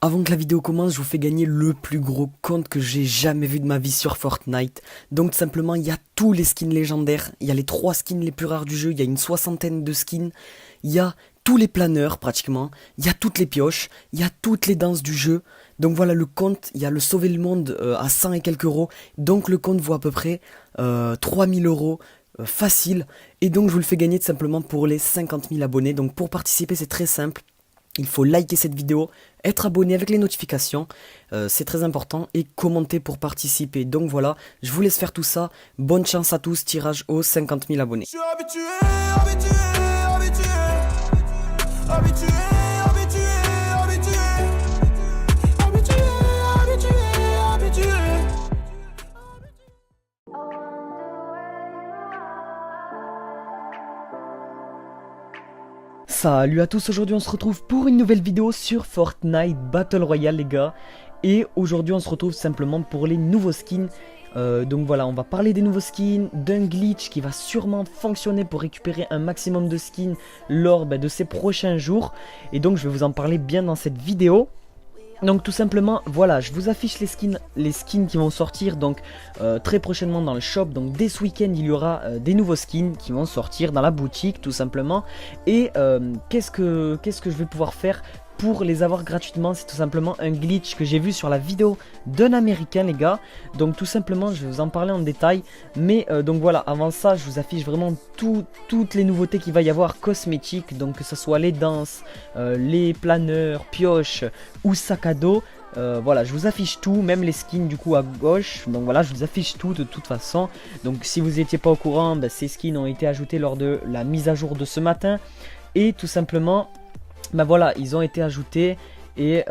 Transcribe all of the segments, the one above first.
Avant que la vidéo commence, je vous fais gagner le plus gros compte que j'ai jamais vu de ma vie sur Fortnite. Donc tout simplement, il y a tous les skins légendaires, il y a les 3 skins les plus rares du jeu, il y a une soixantaine de skins, il y a tous les planeurs pratiquement, il y a toutes les pioches, il y a toutes les danses du jeu. Donc voilà le compte, il y a le sauver le monde à 100 et quelques euros, donc le compte vaut à peu près 3000 euros. Facile, et donc je vous le fais gagner tout simplement pour les 50 000 abonnés. Donc pour participer c'est très simple. Il faut liker cette vidéo, être abonné avec les notifications, c'est très important, et commenter pour participer. Donc voilà, je vous laisse faire tout ça. Bonne chance à tous, tirage aux 50 000 abonnés. Je suis habitué, habitué, habitué, habitué, habitué, habitué, habitué, habitué, habitué. Salut à tous, aujourd'hui on se retrouve pour une nouvelle vidéo sur Fortnite Battle Royale les gars. Et aujourd'hui on se retrouve simplement pour les nouveaux skins. Donc voilà, on va parler des nouveaux skins, d'un glitch qui va sûrement fonctionner pour récupérer un maximum de skins lors de ces prochains jours. Et donc je vais vous en parler bien dans cette vidéo. Donc tout simplement, voilà, je vous affiche les skins qui vont sortir donc très prochainement dans le shop. Donc dès ce week-end, il y aura des nouveaux skins qui vont sortir dans la boutique tout simplement. Et qu'est-ce que je vais pouvoir faire pour les avoir gratuitement? C'est tout simplement un glitch que j'ai vu sur la vidéo d'un américain les gars. Donc tout simplement je vais vous en parler en détail. Mais donc voilà, avant ça je vous affiche vraiment toutes les nouveautés qu'il va y avoir cosmétiques. Donc que ce soit les danses, les planeurs, pioches ou sac à dos. Voilà, je vous affiche tout, même les skins du coup à gauche. Donc voilà, je vous affiche tout de toute façon. Donc si vous n'étiez pas au courant, ces skins ont été ajoutés lors de la mise à jour de ce matin. Et tout simplement, voilà, ils ont été ajoutés et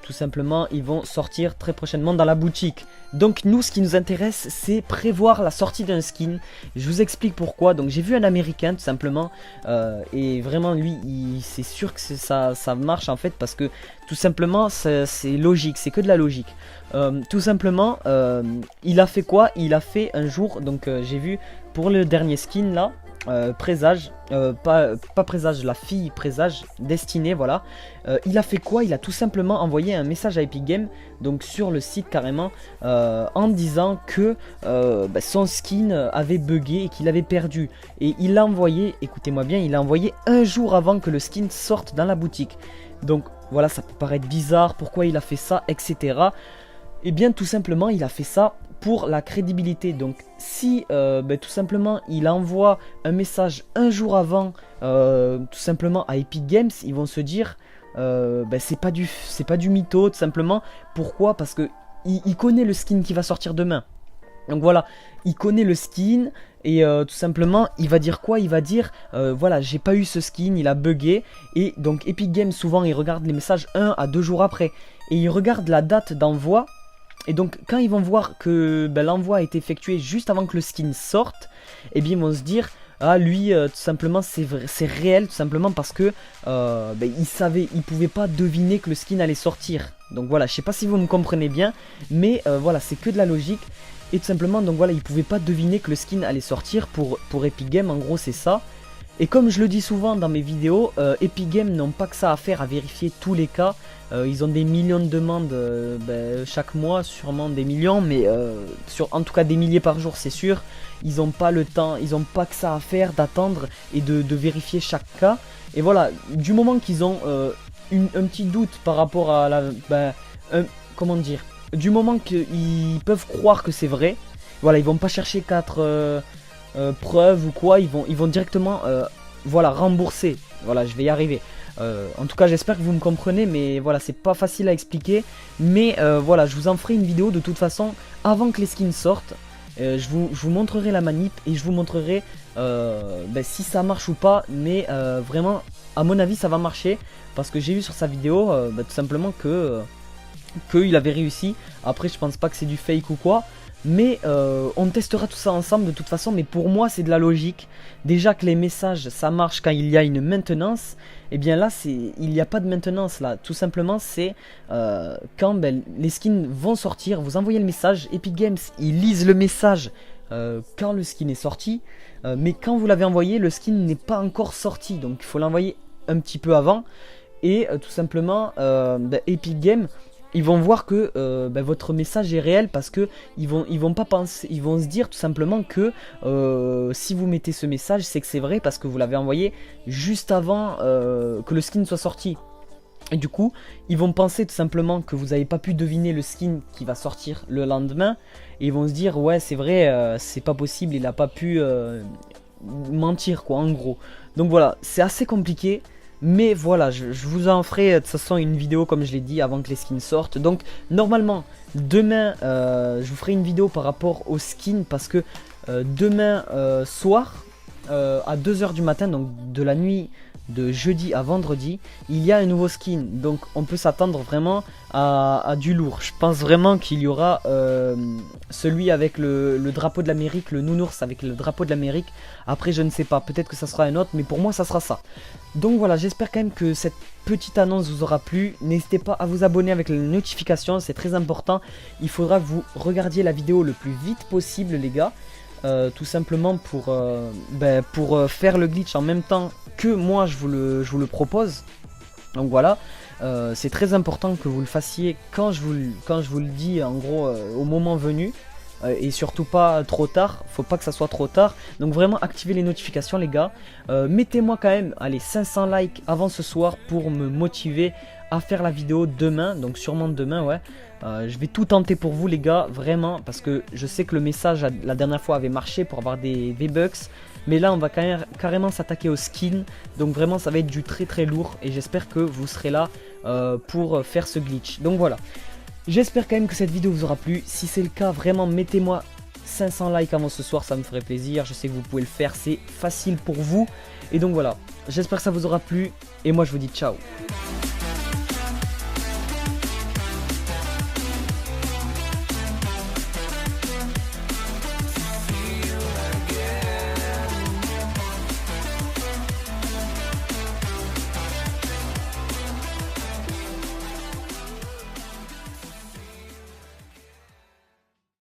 tout simplement ils vont sortir très prochainement dans la boutique. Donc nous, ce qui nous intéresse, c'est prévoir la sortie d'un skin. Je vous explique pourquoi. Donc j'ai vu un américain tout simplement et vraiment lui c'est sûr que ça marche en fait, parce que tout simplement c'est logique, c'est que de la logique. Tout simplement il a fait quoi? Il a fait un jour, donc j'ai vu pour le dernier skin là, présage, pas présage, la fille présage, destinée, voilà. Il a fait quoi? Il a tout simplement envoyé un message à Epic Games, donc sur le site carrément, en disant que son skin avait bugué et qu'il avait perdu. Et il l'a envoyé, écoutez-moi bien, il l'a envoyé un jour avant que le skin sorte dans la boutique. Donc voilà, ça peut paraître bizarre, pourquoi il a fait ça, etc. Et bien tout simplement il a fait ça pour la crédibilité. Donc si tout simplement il envoie un message un jour avant tout simplement à Epic Games, ils vont se dire c'est pas du mytho tout simplement. Pourquoi? Parce que il connaît le skin qui va sortir demain. Donc voilà, il connaît le skin et tout simplement il va dire quoi? Il va dire voilà, j'ai pas eu ce skin, il a bugué. Et donc Epic Games souvent il regarde les messages 1 à 2 jours après et il regarde la date d'envoi. Et donc quand ils vont voir que l'envoi a été effectué juste avant que le skin sorte, et bien ils vont se dire ah lui tout simplement c'est réel, tout simplement parce que il pouvait pas deviner que le skin allait sortir. Donc voilà, je sais pas si vous me comprenez bien, mais voilà, c'est que de la logique. Et tout simplement donc voilà, il pouvait pas deviner que le skin allait sortir pour Epic Games, en gros c'est ça. Et comme je le dis souvent dans mes vidéos, Epic Games n'ont pas que ça à faire à vérifier tous les cas. Ils ont des millions de demandes chaque mois, sûrement des millions, mais en tout cas des milliers par jour c'est sûr. Ils n'ont pas le temps, ils n'ont pas que ça à faire d'attendre et de vérifier chaque cas. Et voilà, du moment qu'ils ont un petit doute par rapport à la... comment dire, du moment qu'ils peuvent croire que c'est vrai, voilà, ils vont pas chercher 4... preuves ou quoi, ils vont directement voilà, rembourser. Voilà, je vais y arriver. En tout cas j'espère que vous me comprenez, mais voilà, c'est pas facile à expliquer. Mais voilà, je vous en ferai une vidéo de toute façon avant que les skins sortent. Je vous montrerai la manip et je vous montrerai si ça marche ou pas. Mais vraiment à mon avis ça va marcher, parce que j'ai vu sur sa vidéo tout simplement que il avait réussi. Après je pense pas que c'est du fake ou quoi, mais on testera tout ça ensemble de toute façon. Mais pour moi c'est de la logique. Déjà que les messages ça marche quand il y a une maintenance, et bien là il n'y a pas de maintenance là. Tout simplement c'est quand les skins vont sortir, vous envoyez le message, Epic Games ils lisent le message quand le skin est sorti, mais quand vous l'avez envoyé le skin n'est pas encore sorti, donc il faut l'envoyer un petit peu avant. et tout simplement Epic Games, ils vont voir que votre message est réel, parce que ils vont pas penser, ils vont se dire tout simplement que si vous mettez ce message, c'est que c'est vrai, parce que vous l'avez envoyé juste avant que le skin soit sorti. Et du coup, ils vont penser tout simplement que vous n'avez pas pu deviner le skin qui va sortir le lendemain. Et ils vont se dire, ouais, c'est vrai, c'est pas possible, il a pas pu mentir, quoi, en gros. Donc voilà, c'est assez compliqué. Mais voilà, je vous en ferai de toute façon une vidéo, comme je l'ai dit, avant que les skins sortent. Donc normalement, demain, je vous ferai une vidéo par rapport aux skins, parce que demain soir, à 2 h du matin, donc de la nuit de jeudi à vendredi, il y a un nouveau skin. Donc on peut s'attendre vraiment à du lourd. Je pense vraiment qu'il y aura celui avec le drapeau de l'Amérique, le nounours avec le drapeau de l'Amérique. Après je ne sais pas, peut-être que ça sera un autre, mais pour moi ça sera ça. Donc voilà, j'espère quand même que cette petite annonce vous aura plu. N'hésitez pas à vous abonner avec les notifications, c'est très important. Il faudra que vous regardiez la vidéo le plus vite possible, les gars. Tout simplement pour faire le glitch en même temps que moi je vous le propose. Donc voilà, c'est très important que vous le fassiez quand je vous le dis, en gros, au moment venu. Et surtout pas trop tard, faut pas que ça soit trop tard. Donc vraiment activez les notifications, les gars. Mettez-moi quand même, allez, 500 likes avant ce soir pour me motiver à faire la vidéo demain. Donc sûrement demain, ouais. Je vais tout tenter pour vous, les gars, vraiment, parce que je sais que le message la dernière fois avait marché pour avoir des V-Bucks. Mais là on va carrément s'attaquer au skin. Donc vraiment ça va être du très très lourd. Et j'espère que vous serez là pour faire ce glitch. Donc voilà, j'espère quand même que cette vidéo vous aura plu. Si c'est le cas, vraiment mettez-moi 500 likes avant ce soir, ça me ferait plaisir. Je sais que vous pouvez le faire, c'est facile pour vous. Et donc voilà, j'espère que ça vous aura plu. Et moi je vous dis ciao.